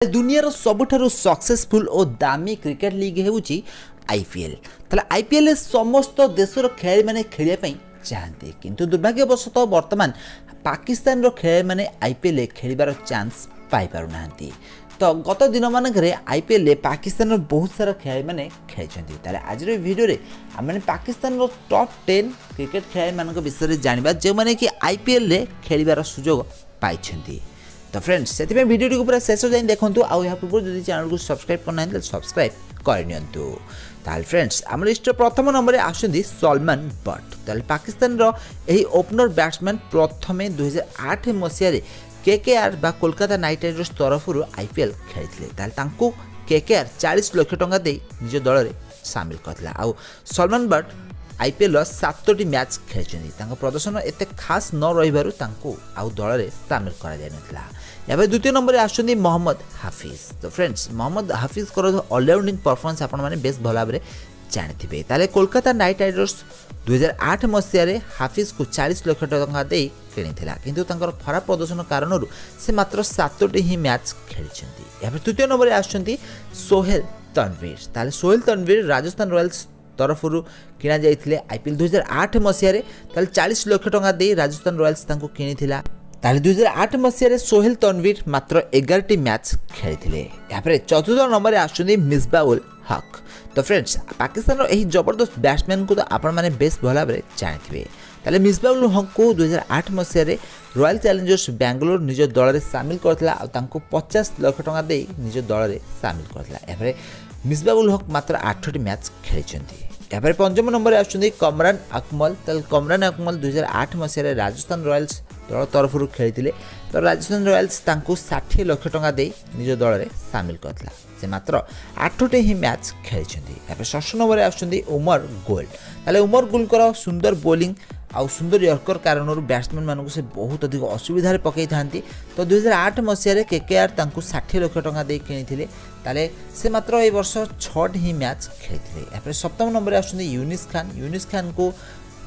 दुनियार सबुठारु सक्सेसफुल और दामी क्रिकेट लीग होउची आईपीएल। ताले आईपीएल समस्त देशर खेलाड़ी माने खेलिया पई चाहते, किंतु दुर्भाग्यवशतः वर्तमान पाकिस्तान रो खेलाड़ी माने आईपीएल खेलिबार चांस पाई पारु नाहंती। तो गत दिन मानकरे आईपीएल पाकिस्तान रो बहुत सारा खेलाड़ी माने खेलिछंती। ताले आज रो वीडियो रे हमने पाकिस्तान रो टॉप 10 क्रिकेट खेलाड़ी मानक विषय जानिबा जे माने कि आईपीएल रे खेलिबार सुजोग पाइछंती। तो फ्रेंड्स से वीडियो टी पूरा शेष जाए देखूँ आउ या पूर्व जब चैनल को सब्सक्राइब करना है सब्सक्राइब करनियंतु। ताल फ्रेंड्स आम लिस्ट प्रथम नंबर आसुंदी सलमान बट। ताल पाकिस्तान रो एही ओपनर बैट्समैन प्रथमे 2008 मसीह केकेआर बा कोलकाता नाइट राइडर्स तरफ आईपीएल खेली। ताल तांको केकेआर 40 लाख टंका दे निज दल में सामिल करथिला। आउ सलमान बट आईपीएल 7टी मैच खेली। प्रदर्शन एत खास न रही आउ दल में सामिल कर द्वितीय नंबर आसुंदी मोहम्मद हाफिज। तो फ्रेंड्स मोहम्मद हाफिज ऑलराउंडिंग परफॉर्मेंस आपण मैंने बेस भल भाव जानी ताले कोलकाता नाइट राइडर्स 2008 मसीह हाफिज को 40 लाख टंका दे किनिथिला, किंतु तांकर खराब प्रदर्शन कारण से मात्र 7टी ही मैच खेली। तृतीय नंबर आसुंदी सोहेल तनवीर। ताले सोहेल तनवीर राजस्थान रॉयल्स तरफ किना जाइथिले आईपीएल 2008 मसीह 40 लाख टंका दे राजस्थान रॉयल्स तांको किनिथिला। ताले 2008 मसीह सोहेल तनवीर मात्र 11टी मैच खेली। चतुर्थ नंबर आसुंदी मिसबाउल हक। तो फ्रेंड्स पाकिस्तान एही जबरदस्त बैट्समैन को तो आपण माने बेस भल भाव जानिथिबे। ताले मिसबाउल हक को 2008 मसीह रॉयल चैलेंजर्स बेंगलोर निज दल में सामिल करथिला आ तांको 50 लाख टंका दे निज दल में सामिल करथिला। मिसबाउल हक मात्र 8टी मैच खेली। पंचम नंबर आसुंदी कमरान अकमल। ताल कमरान अकमल 2008 मसीह राजस्थान रॉयल्स दल तरफ खेली। तो राजस्थान रॉयल्स तांको 60 लाख टंका दे निज दल में सामिल करथिला। से मात्र 8टी ही मैच खेली। षष्ठ नंबर आसुंदी उमर गोल। ताले उमर गोल कर सुंदर बोलिंग आउ सुंदर यर्कर कारण बैट्समैन मानक से बहुत अधिक असुविधा पकई था। तो 2008 मसीह केकेआर तांको 60 लाख टंका दे किनिथिले। ताले से मात्र ए वर्ष 6टी ही मैच खेली। सप्तम नंबर आसुंदी यूनिस खान। यूनिस खान को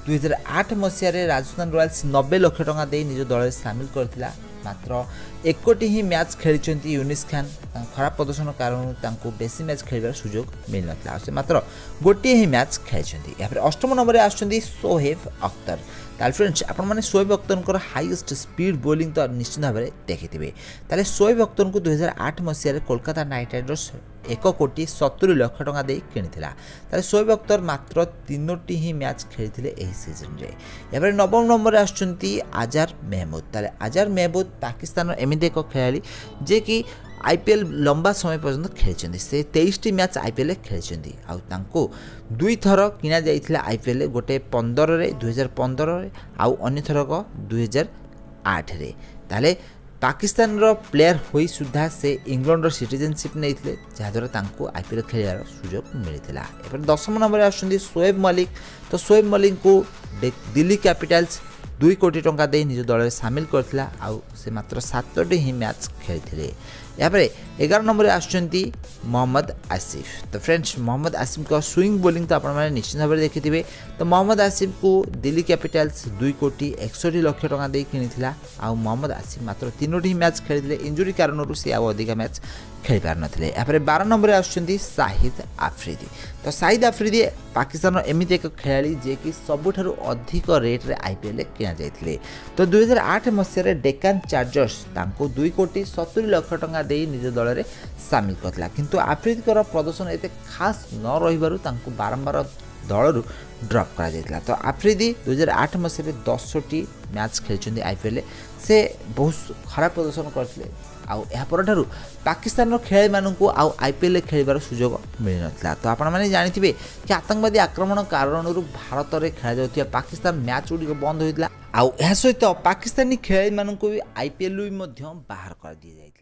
2008 मसीह राजस्थान रॉयल्स 90 लाख टंका दे निज दल में सामिल करथिला। मात्र 1टी ही मैच खेली यूनिस खान। खराब प्रदर्शन कारण तांको बेसी मैच खेलिबार सुजोग मिल नथिला। से मात्र गोटे ही मैच खेली। अष्टम नंबर आसुंदी शोएब अख्तर। ताल फ्रेंड्स आपण माने Shoaib Akhtar highest speed bowling तो निश्चित भाव में देखिथिबे। ताले शोएब अख्तर को 2008 मसीह कोलकाता नाइट राइडर्स 1,70 लाख टंका दे किनिथिला। ताले शोएब अख्तर मात्र 3टी ही मैच खेलिथिले एही सीजन रे। नवम नंबर आसुंती आजार महमूद। ताले आजार महमूद पाकिस्तान एमिति एक खेलाड़ी जे कि आईपीएल लंबा समय पर्यंत खेली। से 23टी मैच आईपीएल खेली। आउ दुई थर किना जाइथिला आईपीएल, गोटे 15 रे 2015 रे आउ अन्य थरक 2008 रे। ताले पाकिस्तान रो प्लेयर होई सुधा से इंग्लैंड रो सिटीजनशिप नैथिले, जहाद्वारा तांको आईपीएल खेलिबार सुजोग मिलिथिला। एपर 10 नंबर आसुंदी शोएब मलिक। तो शोएब मलिक को दिल्ली कैपिटल्स 2 कोटी टंका दे निज दल में सामिल करथिला। आउ से मात्र 7टी ही मैच खेली। 11 नंबर आसुंती मोहम्मद आसिफ। तो फ्रेंड्स मोहम्मद आसिफ का स्विंग बोलिंग तो आपण निश्चित भाव में देखिथिबे। तो मोहम्मद आसिफ को दिल्ली कैपिटल्स 2 कोटी 61 लाख टंका दे किनिथिला। आउ मोहम्मद आसिफ मात्र 3टी ही मैच खेली। इंजुरी कारण से आउ अधिक मैच खेली पार नथिले। 12 नंबर आसुंती शाहिद आफरीदी। तो शाहिद आफरीदी पाकिस्तान एमिति एक खेलाड़ी जे कि सबुठारु अधिक रेट रे आईपीएल किना जाइथिले। तो 2008 मसीह डेक्कन चार्जर्स तांको 2 कोटी 70 लाख टंका दे निज दल में सामिल करथिला, किंतु आफरीदी प्रदर्शन एते खास न रहिबारु तांको बारंबार दल ड्रप करा जाइथिला। तो आफरीदी 2008 मसीह 10टी मैच खेली आईपीएल। से बहुत खराब प्रदर्शन करथिले। आउ या परठारु पाकिस्तान खेलाड़ी मानू आउ आईपीएल खेलिबार सुजोग मिल नथिला। तो आपण माने जानिथिबे कि आतंकवादी आक्रमण कारण भारत में खेला जाउथिया पाकिस्तान मैच गुडी बंद होइतिला। आउ या सहित पाकिस्तानी खेलाड़ी मानू भी आईपीएल बाहर कर दिया जाइथिला।